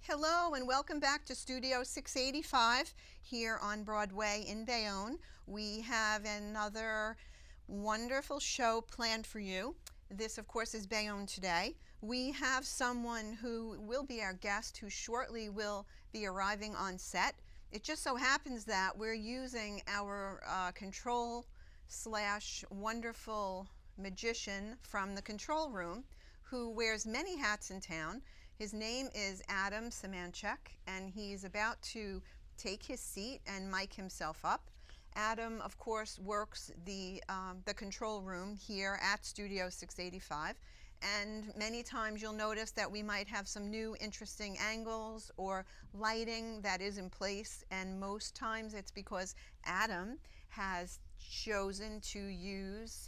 Hello and welcome back to Studio 685 here on Broadway in Bayonne. We have another wonderful show planned for you. This, of course, is Bayonne Today. We have someone who will be our guest who shortly will be arriving on set. It just so happens that we're using our control/wonderful magician from the control room who wears many hats in town. His name is Adam Semanchick, and he's about to take his seat and mic himself up. Adam, of course, works the control room here at Studio 685, and many times you'll notice that we might have some new interesting angles or lighting that is in place, and most times it's because Adam has chosen to use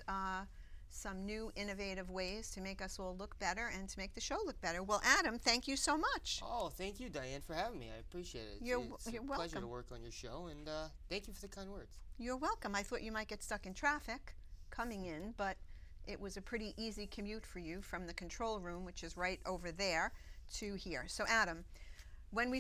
some new innovative ways to make us all look better and to make the show look better. Well, Adam, thank you so much. Oh, thank you, Diane, for having me. I appreciate it. You're a welcome. pleasure to work on your show, and thank you for the kind words. You're welcome. I thought you might get stuck in traffic coming in, but it was a pretty easy commute for you from the control room, which is right over there, to here. So, Adam, when we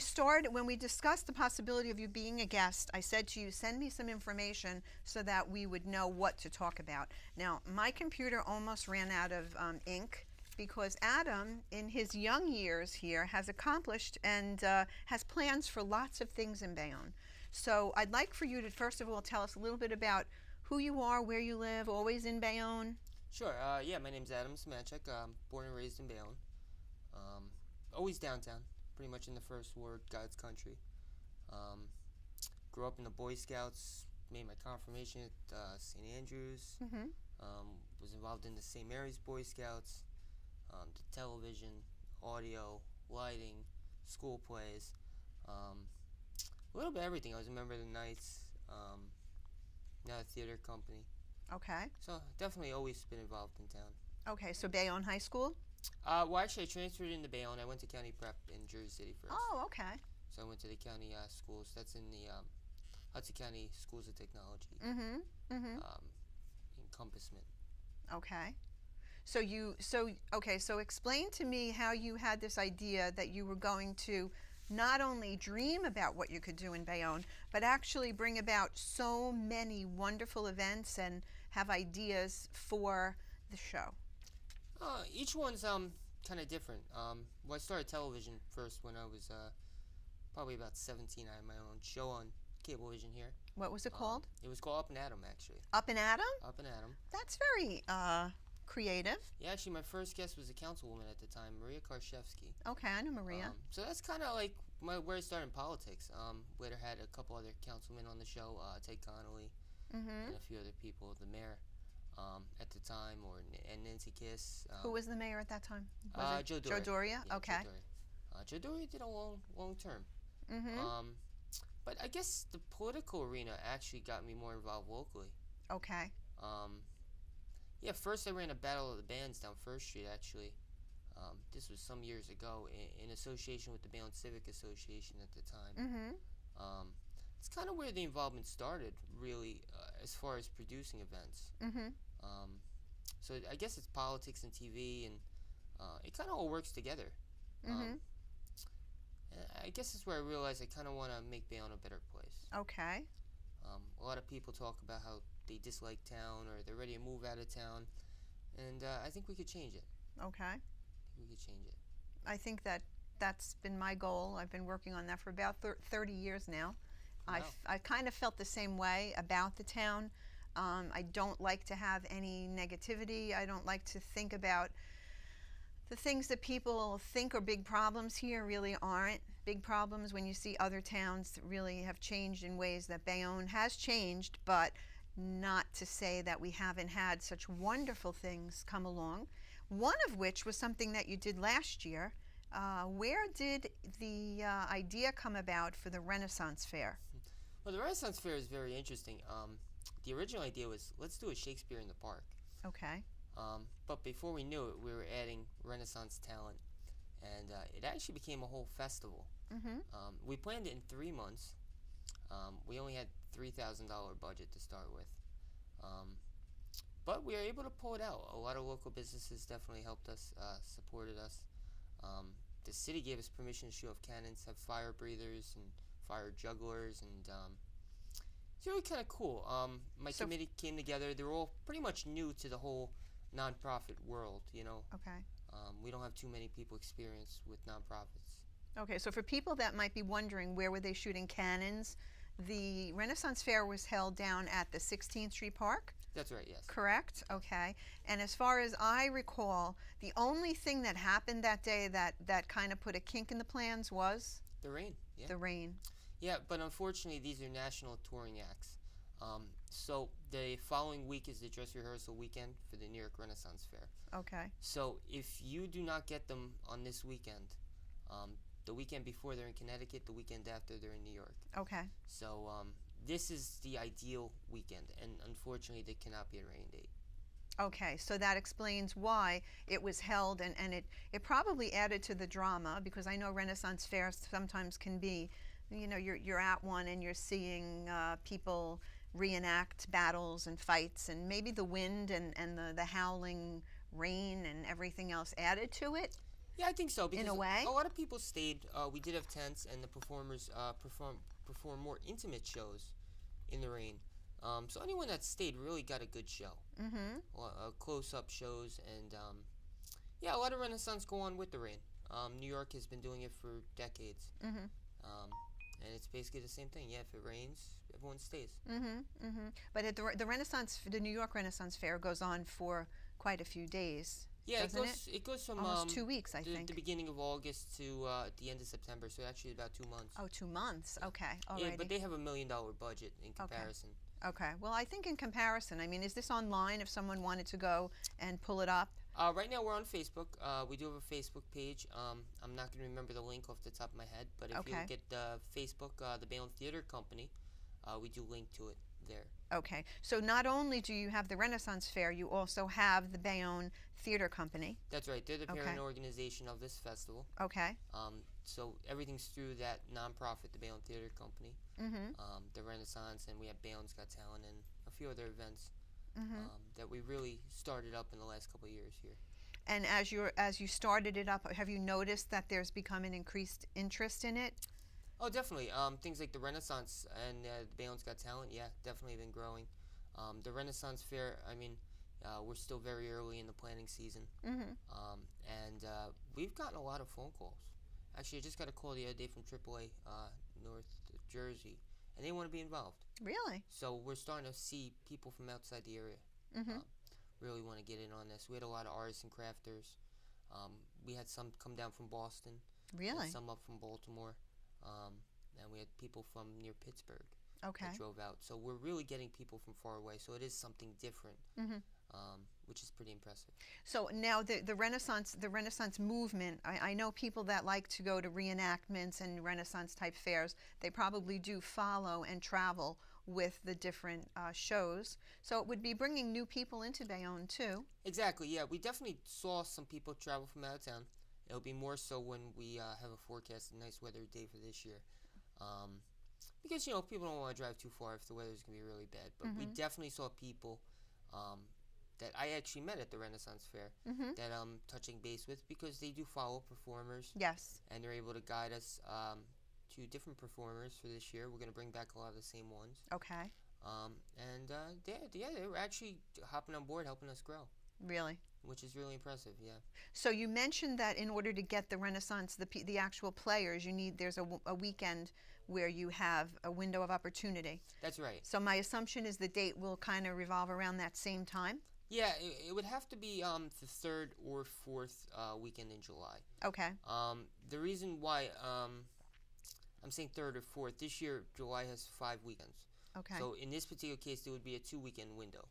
discussed the possibility of you being a guest, I said to you, send me some information so that we would know what to talk about. Now, my computer almost ran out of ink because Adam, in his young years here, has accomplished and has plans for lots of things in Bayonne. So I'd like for you to, first of all, tell us a little bit about who you are, where you live, always in Bayonne. Sure. Yeah, my name's Adam Semanchick. Born and raised in Bayonne. Always downtown. Pretty much in the first ward, God's country. Grew up in the Boy Scouts, made my confirmation at St. Andrews. Was involved in the St. Mary's Boy Scouts, the television, audio, lighting, school plays, a little bit of everything. I was a member of the Knights, now a theater company. Okay. So definitely always been involved in town. Okay, so Bayonne High School? Well, actually, I transferred into Bayonne. I went to County Prep in Jersey City first. Oh, okay. So I went to the county schools. That's in the Hudson County Schools of Technology. Encompassment. Okay. So explain to me how you had this idea that you were going to not only dream about what you could do in Bayonne, but actually bring about so many wonderful events and have ideas for the show. Each one's kind of different. Well, I started television first when I was probably about 17. I had my own show on Cablevision here. What was it called? It was called Up and Atom, actually. Up and Adam? Up and Atom. That's very creative. Yeah, actually, my first guest was a councilwoman at the time, Maria Karszewski. Okay, I know Maria. So that's kind of like where I started in politics. Later had a couple other councilmen on the show, Ted Connolly, and a few other people, the mayor. At the time, and Nancy Kiss. Who was the mayor at that time? Joe Doria. Joe Doria? Yeah, okay. Joe Doria. Joe Doria did a long term. But I guess the political arena actually got me more involved locally. Okay. Yeah, first I ran a battle of the bands down First Street, actually. This was some years ago in association with the Bayonne Civic Association at the time. It's kind of where the involvement started, really, as far as producing events. So I guess it's politics and TV, and it kind of all works together. I guess it's where I realized I kind of want to make Bayonne a better place. Okay. A lot of people talk about how they dislike town or they're ready to move out of town, and I think we could change it. Okay. I think we could change it. I think that's been my goal. I've been working on that for about 30 years now. Wow. I kind of felt the same way about the town. I don't like to have any negativity. I don't like to think about the things that people think are big problems here really aren't big problems when you see other towns that really have changed in ways that Bayonne has changed, but not to say that we haven't had such wonderful things come along, one of which was something that you did last year. Where did the idea come about for the Renaissance Fair? Well, the Renaissance Fair is very interesting. The original idea was, let's do a Shakespeare in the Park. Okay. But before we knew it, we were adding Renaissance talent, and it actually became a whole festival. We planned it in 3 months. We only had $3,000 budget to start with. But we were able to pull it out. A lot of local businesses definitely helped us, supported us. the city gave us permission to show off cannons, have fire breathers and fire jugglers, and it's really kind of cool. My committee came together. They're all pretty much new to the whole nonprofit world, you know. Okay. We don't have too many people experienced with nonprofits. Okay, so for people that might be wondering where were they shooting cannons, the Renaissance Fair was held down at the 16th Street Park? That's right, yes. Correct? Okay. And as far as I recall, the only thing that happened that day that kind of put a kink in the plans was? The rain, yeah. The rain. Yeah, but unfortunately these are national touring acts. So the following week is the dress rehearsal weekend for the New York Renaissance Fair. Okay. So if you do not get them on this weekend, the weekend before they're in Connecticut, the weekend after they're in New York. Okay. So this is the ideal weekend, and unfortunately there cannot be a rain date. Okay, so that explains why it was held, and it probably added to the drama, because I know Renaissance fairs sometimes can be, you know, you're at one and you're seeing people reenact battles and fights, and maybe the wind and the howling rain and everything else added to it. Yeah, I think so, because in a way, a lot of people stayed. We did have tents, and the performers perform more intimate shows in the rain. So anyone that stayed really got a good show. Mm-hmm. Close-up shows, and yeah, a lot of Renaissance go on with the rain. New York has been doing it for decades. Mm-hmm. And it's basically the same thing. Yeah, if it rains, everyone stays. Mm-hmm. Mm-hmm. But at the New York Renaissance Fair goes on for quite a few days. Yeah, it goes from almost 2 weeks, I think. The beginning of August to the end of September, so actually about 2 months. Oh, 2 months. Okay, alrighty. Yeah, but they have $1 million budget in comparison. Okay. Well, I think in comparison, I mean, is this online if someone wanted to go and pull it up? Right now we're on Facebook. We do have a Facebook page. I'm not going to remember the link off the top of my head, but if you look at Facebook, the Bayonne Theater Company, we do link to it there. Okay. So not only do you have the Renaissance Fair, you also have the Bayonne Theater Company. That's right. They're the parent organization of this festival. Okay. So everything's through that nonprofit, the Bayonne Theater Company, the Renaissance, and we have Bayonne's Got Talent and a few other events that we really started up in the last couple of years here. And as you started it up, have you noticed that there's become an increased interest in it? Oh, definitely. Things like the Renaissance and Bayonne's Got Talent, yeah, definitely been growing. The Renaissance Fair, I mean, we're still very early in the planning season, and we've gotten a lot of phone calls. Actually, I just got a call the other day from AAA North Jersey, and they want to be involved. Really? So we're starting to see people from outside the area really want to get in on this. We had a lot of artists and crafters. We had some come down from Boston. Really? And some up from Baltimore. And we had people from near Pittsburgh that drove out. So we're really getting people from far away. So it is something different, which is pretty impressive. So now the Renaissance movement, I know people that like to go to reenactments and Renaissance type fairs, they probably do follow and travel with the different shows. So it would be bringing new people into Bayonne too. Exactly, yeah. We definitely saw some people travel from out of town. It'll be more so when we have a forecasted nice weather day for this year. Because, you know, people don't want to drive too far if the weather's going to be really bad. But we definitely saw people that I actually met at the Renaissance Fair that I'm touching base with, because they do follow performers. Yes. And they're able to guide us to different performers for this year. We're going to bring back a lot of the same ones. Okay. They were actually hopping on board, helping us grow. Really? Which is really impressive, yeah. So you mentioned that in order to get the Renaissance, the actual players, there's a weekend where you have a window of opportunity. That's right. So my assumption is the date will kind of revolve around that same time? Yeah, it would have to be the third or fourth weekend in July. Okay. The reason why I'm saying third or fourth, this year July has 5 weekends. Okay. So in this particular case, there would be a 2-weekend window.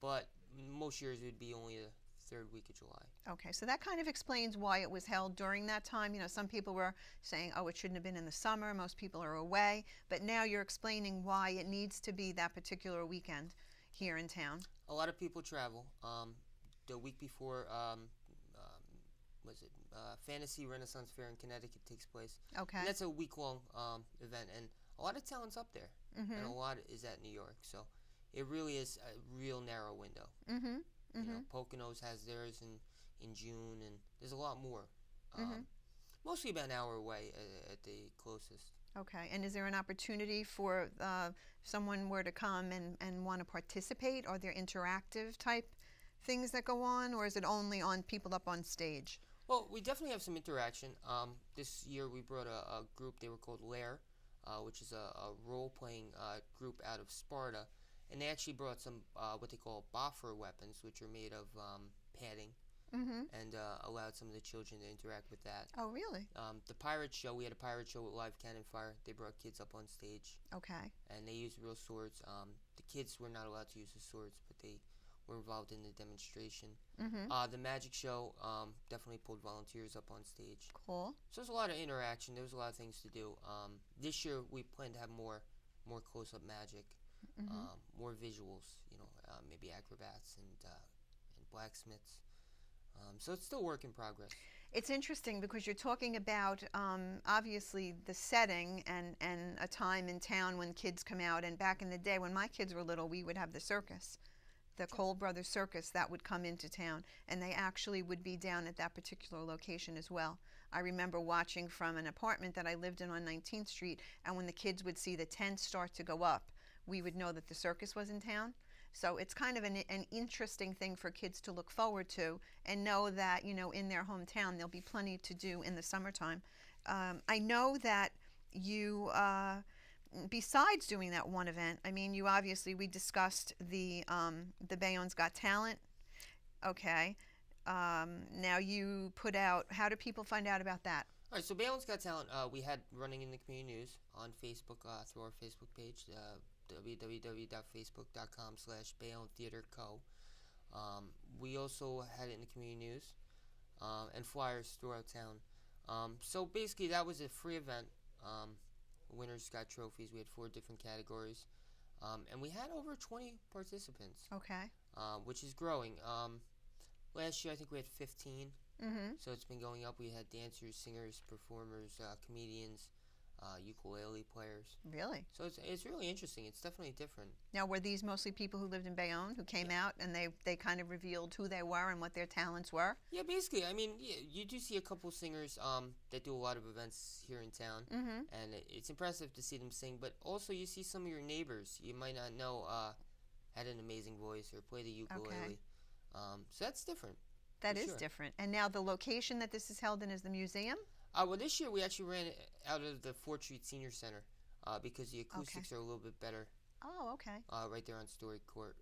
But most years it would be only the third week of July. Okay, so that kind of explains why it was held during that time. You know, some people were saying, oh, it shouldn't have been in the summer. Most people are away. But now you're explaining why it needs to be that particular weekend here in town. A lot of people travel. The week before, Fantasy Renaissance Fair in Connecticut takes place. Okay. And that's a week-long event. And a lot of talent's up there. And a lot is at New York. So it really is a real narrow window. You know, Poconos has theirs in June, and there's a lot more Mostly about an hour away at the closest. Okay. And is there an opportunity for someone were to come and want to participate? Are there interactive type things that go on, or is it only on people up on stage? Well, we definitely have some interaction. This year we brought a group. They were called Lair, which is a role-playing group out of Sparta. And they actually brought some what they call boffer weapons, which are made of padding, and allowed some of the children to interact with that. Oh, really? The pirate show, we had a pirate show with live cannon fire. They brought kids up on stage. Okay. And they used real swords. The kids were not allowed to use the swords, but they were involved in the demonstration. The magic show definitely pulled volunteers up on stage. Cool. So there's a lot of interaction. There was a lot of things to do. This year we plan to have more close-up magic, more visuals. Maybe acrobats and blacksmiths. So it's still a work in progress. It's interesting because you're talking about obviously the setting and a time in town when kids come out. And back in the day when my kids were little, we would have the circus, the Cole Brothers Circus that would come into town. And they actually would be down at that particular location as well. I remember watching from an apartment that I lived in on 19th Street. And when the kids would see the tents start to go up, we would know that the circus was in town. So it's kind of an interesting thing for kids to look forward to and know that, in their hometown there'll be plenty to do in the summertime. I know that you, besides doing that one event, we discussed the Bayonne's Got Talent. Okay. Now you put out, how do people find out about that? All right, so Bayonne's Got Talent, we had running in the community news on Facebook through our Facebook page, www.facebook.com/Bayonne Theater Co. We also had it in the community news and flyers throughout town. So basically that was a free event. Winners got trophies. We had 4 different categories. And we had over 20 participants. Okay. Which is growing. Last year I think we had 15. So it's been going up. We had dancers, singers, performers, comedians, ukulele players. Really? So it's really interesting. It's definitely different. Now, were these mostly people who lived in Bayonne who came out and they kind of revealed who they were and what their talents were? Yeah, basically. You do see a couple singers that do a lot of events here in town, and it's impressive to see them sing. But also, you see some of your neighbors you might not know had an amazing voice or played the ukulele. Okay. So that's different. That is different. And now the location that this is held in is the museum? Well, this year we actually ran it out of the 4th Street Senior Center because the acoustics are a little bit better. Oh, okay. Right there on Story Court.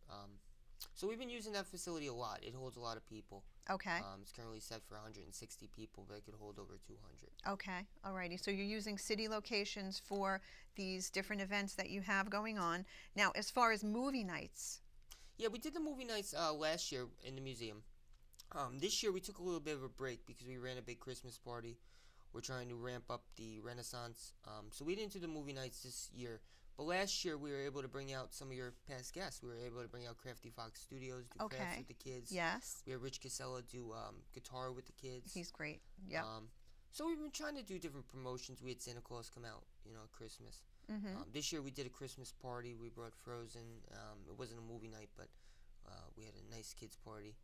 So we've been using that facility a lot. It holds a lot of people. Okay. It's currently set for 160 people, but it could hold over 200. Okay. Alrighty. So you're using city locations for these different events that you have going on. Now, as far as movie nights. Yeah, we did the movie nights last year in the museum. This year we took a little bit of a break because we ran a big Christmas party. We're trying to ramp up the Renaissance. So we didn't do the movie nights this year. But last year we were able to bring out some of your past guests. We were able to bring out Crafty Fox Studios, do crafts with the kids. Yes. We had Rich Casella do guitar with the kids. He's great. Yeah. So we've been trying to do different promotions. We had Santa Claus come out, at Christmas. This year we did a Christmas party. We brought Frozen. It wasn't a movie night, but we had a nice kids party.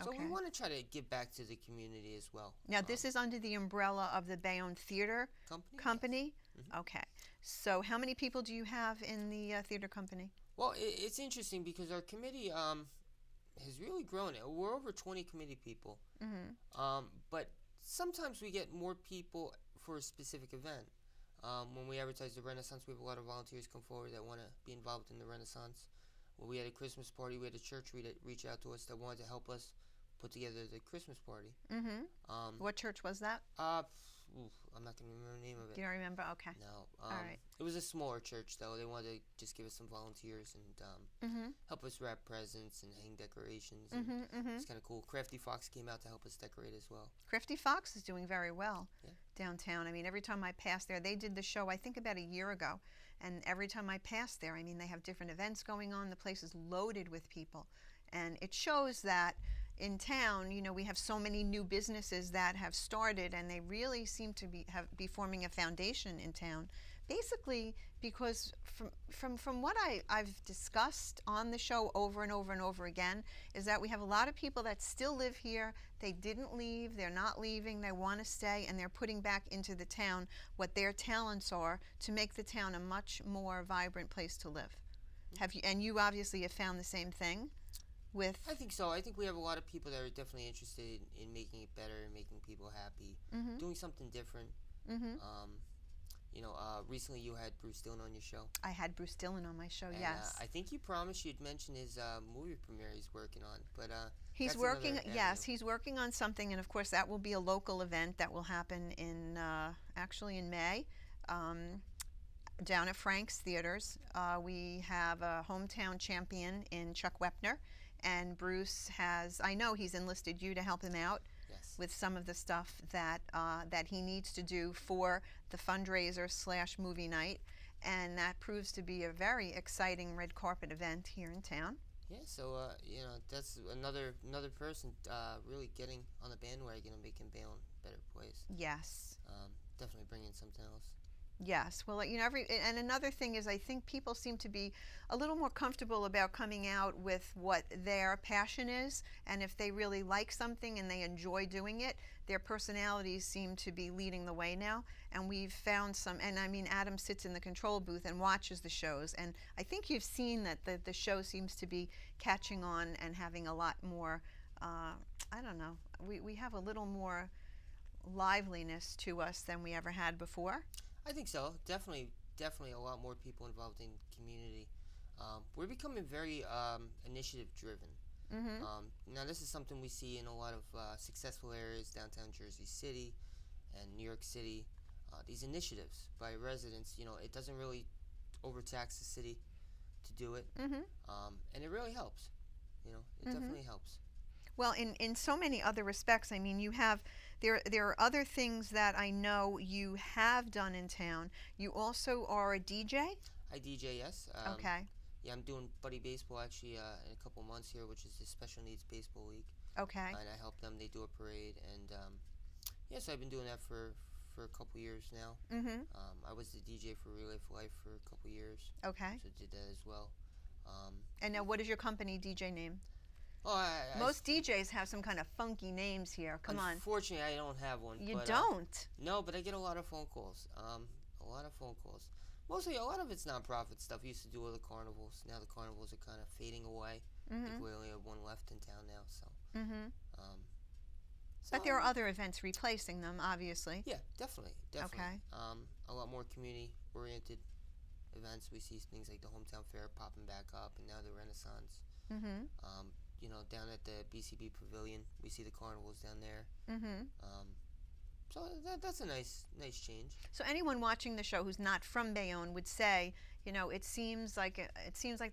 So we want to try to give back to the community as well. Now, this is under the umbrella of the Bayonne Theater Company? Yes. Okay. So how many people do you have in the theater company? Well, it's interesting because our committee has really grown. We're over 20 committee people. But sometimes we get more people for a specific event. When we advertise the Renaissance, we have a lot of volunteers come forward that want to be involved in the Renaissance. When we had a Christmas party, we had a church reach out to us that wanted to help us put together the Christmas party. What church was that? I'm not going to remember the name of it. Do you don't remember? Okay. No. All right. It was a smaller church, though. They wanted to just give us some volunteers and help us wrap presents and hang decorations. It's kind of cool. Crafty Fox came out to help us decorate as well. Crafty Fox is doing very well downtown. Every time I pass there, they did the show, I think, about a year ago. And every time I pass there, they have different events going on. The place is loaded with people. And it shows that in town, we have so many new businesses that have started, and they really seem to be forming a foundation in town. basically because from what I've discussed on the show over and over and over again is that we have a lot of people that still live here. They didn't leave, they're not leaving, they want to stay, and they're putting back into the town what their talents are to make the town a much more vibrant place to live. Have you, and you obviously have found the same thing with... I think so. I think we have a lot of people that are definitely interested in making it better and making people happy, doing something different. Recently you had Bruce Dillon on your show. I had Bruce Dillon on my show, and, yes. I think you promised you'd mention his movie premiere he's working on, but he's working. Yes, he's working on something, and of course that will be a local event that will happen in actually in May. Down at Frank's Theaters. We have a hometown champion in Chuck Wepner, and Bruce has, I know he's enlisted you to help him out with some of the stuff that he needs to do for the fundraiser / movie night, and that proves to be a very exciting red carpet event here in town. Yeah, so that's another person really getting on the bandwagon and making Bayonne a better place. Yes. Definitely bringing something else. Yes. Well, and another thing is I think people seem to be a little more comfortable about coming out with what their passion is, and if they really like something and they enjoy doing it, their personalities seem to be leading the way now. And we've found some, and I mean, Adam sits in the control booth and watches the shows, and I think you've seen that the show seems to be catching on and having a lot more, I don't know, we have a little more liveliness to us than we ever had before. I think so. Definitely a lot more people involved in community. We're becoming very initiative-driven. Now, this is something we see in a lot of successful areas, downtown Jersey City and New York City. These initiatives by residents, it doesn't really overtax the city to do it, and it really helps. It definitely helps. Well, in so many other respects, I mean, there are other things that I know you have done in town. You also are a DJ? I DJ, yes. Okay. Yeah, I'm doing Buddy Baseball actually in a couple months here, which is the Special Needs Baseball League. Okay. And I help them. They do a parade, and yes, I've been doing that for a couple years now. I was the DJ for Relay for Life for a couple years. Okay. So I did that as well. And now, what is your company DJ name? Oh, most DJs have some kind of funky names here. Come on. Unfortunately, I don't have one. You don't? No, but I get a lot of phone calls. Mostly, a lot of it's nonprofit stuff. I used to do all the carnivals. Now the carnivals are kind of fading away. I think we only have one left in town now. So. But there are other events replacing them, obviously. Yeah, definitely. Okay. A lot more community-oriented events. We see things like the hometown fair popping back up, and now the Renaissance. Down at the BCB Pavilion, we see the carnivals down there. So that's a nice change. So anyone watching the show who's not from Bayonne would say, it seems like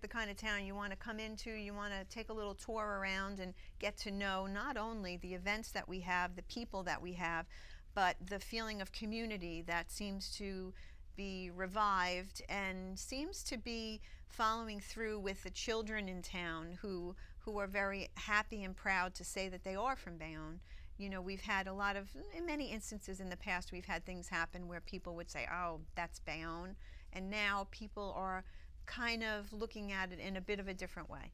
the kind of town you want to come into. You want to take a little tour around and get to know not only the events that we have, the people that we have, but the feeling of community that seems to be revived and seems to be following through with the children in town who are very happy and proud to say that they are from Bayonne. We've had a lot of, in many instances in the past, we've had things happen where people would say, oh, that's Bayonne. And now people are kind of looking at it in a bit of a different way.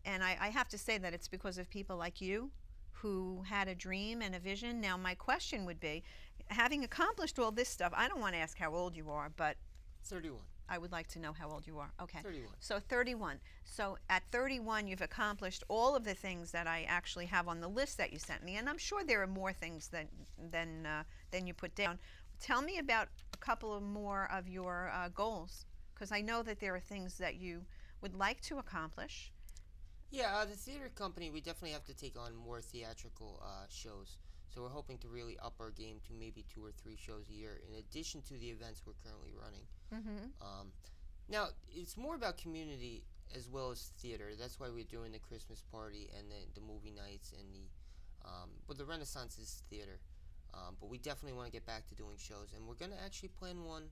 And I have to say that it's because of people like you who had a dream and a vision. Now, my question would be, having accomplished all this stuff, I don't want to ask how old you are, but 31. I would like to know how old you are. Okay. 31. So 31. So at 31, you've accomplished all of the things that I actually have on the list that you sent me, and I'm sure there are more things than you put down. Tell me about a couple of more of your goals, because I know that there are things that you would like to accomplish. Yeah, the theater company, we definitely have to take on more theatrical shows. So we're hoping to really up our game to maybe 2 or 3 shows a year, in addition to the events we're currently running. Now, it's more about community as well as theater. That's why we're doing the Christmas party and the movie nights and the Renaissance is theater. But we definitely want to get back to doing shows, and we're going to actually plan one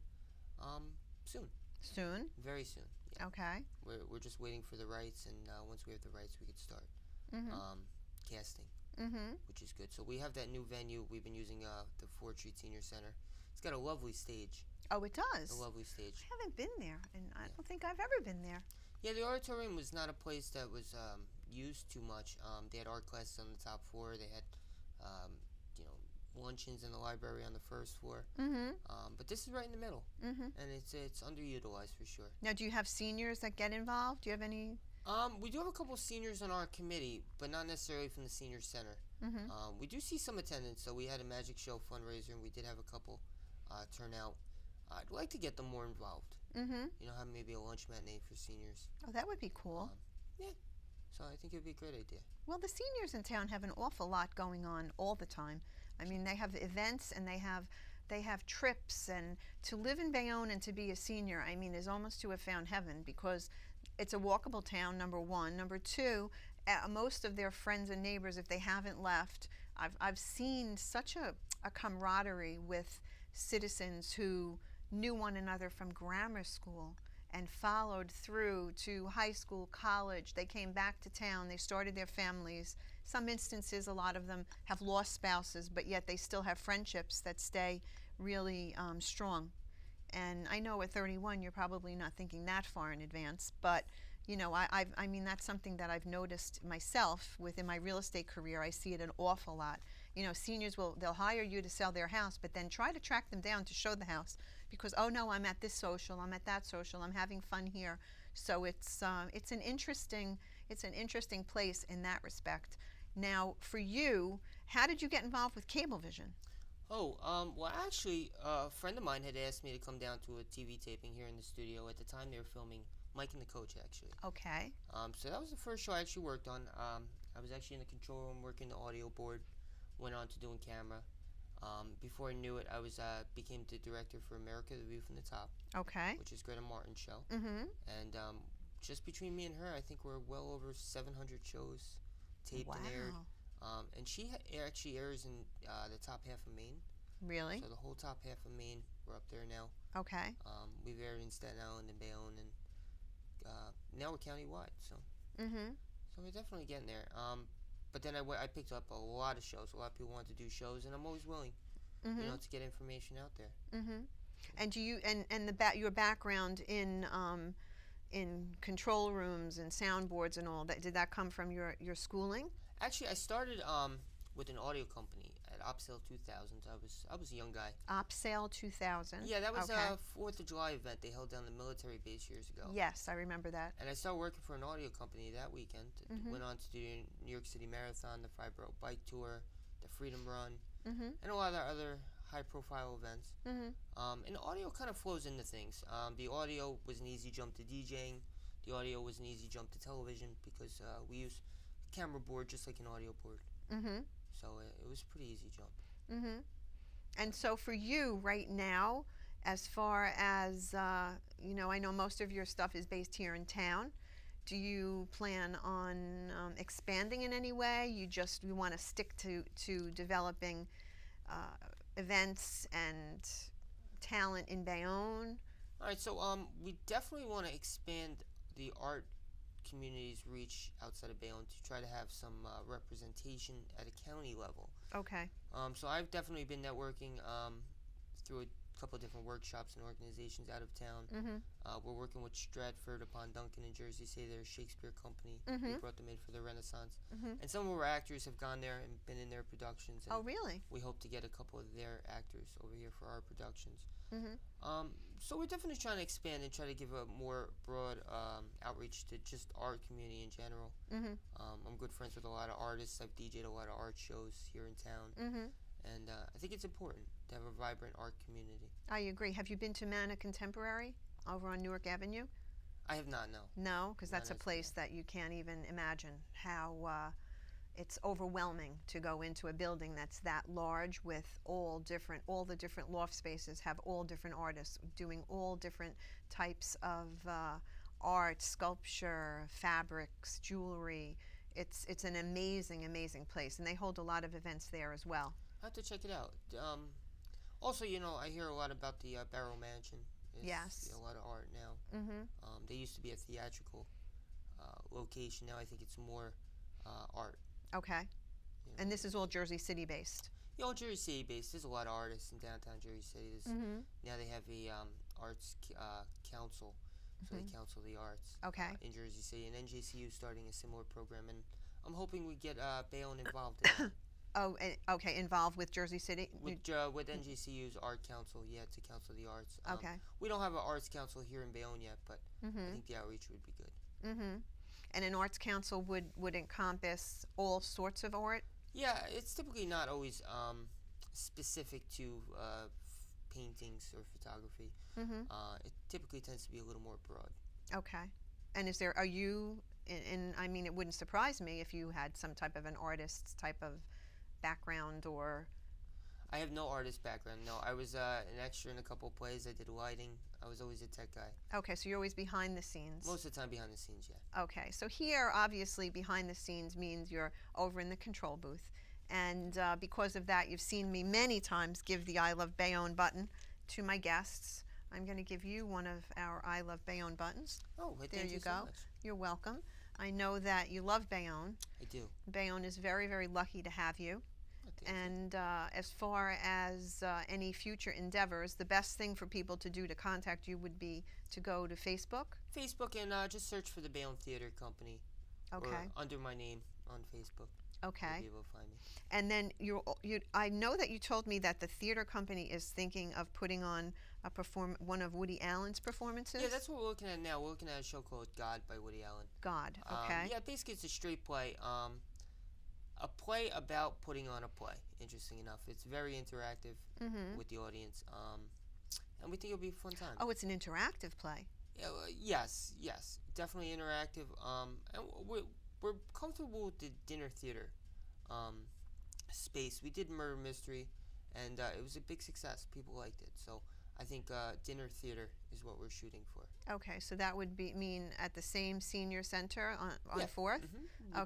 soon. Soon? Very soon. Yeah. Okay. We're just waiting for the rights, and once we have the rights, we could start casting, which is good. So we have that new venue. We've been using the 4th Street Senior Center. It's got a lovely stage. Oh, it does? The lovely stage. I haven't been there, and I Yeah. don't think I've ever been there. Yeah, the auditorium was not a place that was used too much. They had art classes on the top floor. They had, um, you know, luncheons in the library on the first floor. Mm-hmm. But this is right in the middle, Mm-hmm. and it's underutilized for sure. Now, do you have seniors that get involved? Do you have any? We do have a couple of seniors on our committee, but not necessarily from the senior center. Mm-hmm. We do see some attendance, so we had a magic show fundraiser, and we did have a couple turn out. I'd like to get them more involved. Mm-hmm. You know, have maybe a lunch matinee for seniors. Oh, that would be cool. Yeah, so I think it would be a great idea. Well, the seniors in town have an awful lot going on all the time. I mean, they have events and they have trips, and to live in Bayonne and to be a senior, I mean, is almost to have found heaven, because it's a walkable town, number one. Number two, most of their friends and neighbors, if they haven't left, I've seen such a camaraderie with citizens who knew one another from grammar school and followed through to high school, college. They came back to town, they started their families. Some instances, a lot of them have lost spouses, but yet they still have friendships that stay really strong. And I know at 31 you're probably not thinking that far in advance, but you know, I mean, that's something that I've noticed myself within my real estate career. I see it an awful lot. You know, seniors they'll hire you to sell their house, but then try to track them down to show the house, because, oh no, I'm at this social, I'm at that social, I'm having fun here. So it's an interesting place in that respect. Now, for you, how did you get involved with Cablevision? Oh, well, actually, a friend of mine had asked me to come down to a TV taping here in the studio. At the time, they were filming Mike and the Coach, actually. Okay. So that was the first show I actually worked on. I was actually in the control room working the audio board, went on to doing camera. Before I knew it, I became the director for America, the View from the Top. Okay. Which is Greta Martin's show. Mm-hmm. And just between me and her, I think we're well over 700 shows taped and aired. And she actually airs in the top half of Maine. Really? So the whole top half of Maine, we're up there now. Okay. We've aired in Staten Island and Bayonne, and now we're countywide. So we're definitely getting there. But then I picked up a lot of shows. A lot of people want to do shows, and I'm always willing, you know, to get information out there. Mm-hmm. And do you and your background in control rooms and soundboards and all that, did that come from your schooling? Actually, I started with an audio company at Opsale 2000. I was a young guy. Opsale 2000. Yeah, that was okay. a 4th of July event they held down the military base years ago. Yes, I remember that. And I started working for an audio company that weekend. Went on to do New York City Marathon, the 5-Borough Bike Tour, the Freedom Run, and a lot of other high-profile events. And audio kind of flows into things. The audio was an easy jump to DJing. The audio was an easy jump to television, because we use a camera board just like an audio board. So it was a pretty easy jump. And so for you right now, as far as, you know, I know most of your stuff is based here in town. Do you plan on expanding in any way? You want to stick to developing events and talent in Bayonne? All right, so we definitely want to expand the art community's reach outside of Bayonne to try to have some representation at a county level. Okay. So I've definitely been networking through a couple of different workshops and organizations out of town. We're working with Stratford upon Duncan in Jersey City, their Shakespeare company. We brought them in for the Renaissance. And some of our actors have gone there and been in their productions. And oh, really? we hope to get a couple of their actors over here for our productions. So we're definitely trying to expand and try to give a more broad outreach to just our community in general. I'm good friends with a lot of artists. I've DJ'd a lot of art shows here in town. And I think it's important to have a vibrant art community. I agree. Have you been to Mana Contemporary over on Newark Avenue? I have not, no. No, because that's a place that you can't even imagine how it's overwhelming to go into a building that's that large with all the different loft spaces have all different artists doing all different types of art, sculpture, fabrics, jewelry. It's an amazing, amazing place, and they hold a lot of events there as well. I have to check it out. Also, you know, I hear a lot about the Barrow Mansion. It's yes. A lot of art now. They used to be a theatrical location. Now I think it's more art. Okay. You know. And this is all Jersey City based? Jersey City based. There's a lot of artists in downtown Jersey City. Now they have a arts council, so they counsel the arts in Jersey City. And NJCU is starting a similar program, and I'm hoping we get Bayonne involved in that. Oh, okay, involved with Jersey City? With NJCU's art council, to counsel the arts. Okay. We don't have an arts council here in Bayonne yet, but I think the outreach would be good. And an arts council would encompass all sorts of art? Yeah, it's typically not always specific to paintings or photography. It typically tends to be a little more broad. Okay. And are you, and I mean, it wouldn't surprise me if you had some type of an artist type of background or... I have no artist background, no. I was an extra in a couple plays. I did lighting. I was always a tech guy. Okay, so you're always behind the scenes. Most of the time behind the scenes, yeah. Okay, so here, obviously, behind the scenes means you're over in the control booth. And because of that, you've seen me many times give the I Love Bayonne button to my guests. I'm going to give you one of our I Love Bayonne buttons. Oh, there you go. So much. You're welcome. I know that you love Bayonne. I do. Bayonne is very, very lucky to have you. And as far as any future endeavors, the best thing for people to do to contact you would be to go to Facebook? Facebook, and just search for the Bayonne Theater Company. Okay. Or under my name on Facebook. Okay. You'll be able to find me. And then I know that you told me that the theater company is thinking of putting on one of Woody Allen's performances? Yeah, that's what we're looking at now. We're looking at a show called God by Woody Allen. God, okay. Yeah, basically it's a straight play. A play about putting on a play, interesting enough. It's very interactive with the audience, and we think it'll be a fun time. Oh, it's an interactive play? Yes, definitely interactive. And we're comfortable with the dinner theater space. We did Murder Mystery, and it was a big success. People liked it, so I think dinner theater is what we're shooting for. Okay, so that would mean at the same senior center on 4th?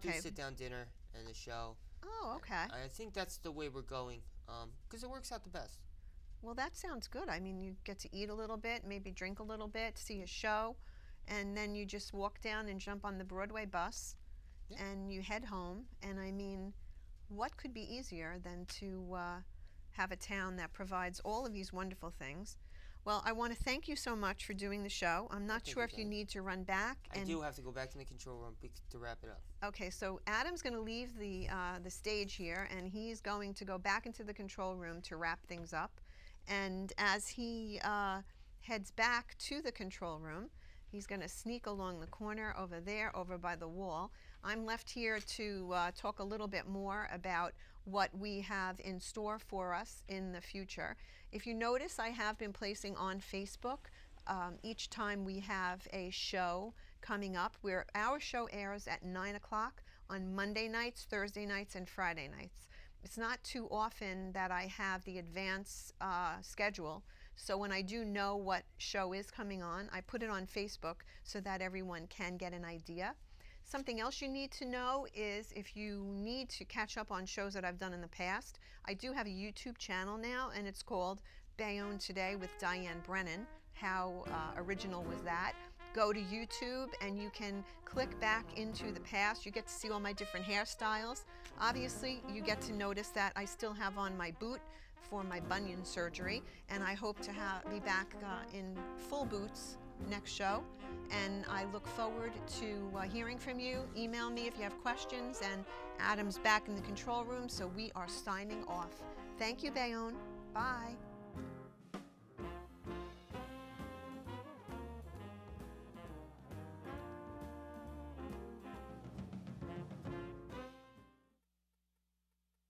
We do sit-down dinner and a show. Oh, okay. I think that's the way we're going, because it works out the best. Well, that sounds good. I mean, you get to eat a little bit, maybe drink a little bit, see a show, and then you just walk down and jump on the Broadway bus, and you head home. And I mean, what could be easier than to have a town that provides all of these wonderful things? Well, I want to thank you so much for doing the show. I'm not sure if you need to run back. I do have to go back in the control room to wrap it up. Okay, so Adam's going to leave the stage here, and he's going to go back into the control room to wrap things up. And as he heads back to the control room, he's going to sneak along the corner over there, over by the wall. I'm left here to talk a little bit more about what we have in store for us in the future. If you notice, I have been placing on Facebook each time we have a show coming up, where our show airs at 9 o'clock on Monday nights, Thursday nights, and Friday nights. It's not too often that I have the advance schedule, so when I do know what show is coming on, I put it on Facebook so that everyone can get an idea. Something else you need to know is if you need to catch up on shows that I've done in the past, I do have a YouTube channel now, and it's called Bayonne Today with Diane Brennan. How original was that? Go to YouTube and you can click back into the past. You get to see all my different hairstyles. Obviously, you get to notice that I still have on my boot for my bunion surgery, and I hope to be back in full boots next show. And I look forward to hearing from you. Email me if you have questions, and Adam's back in the control room, so we are signing off. Thank you, Bayonne. Bye.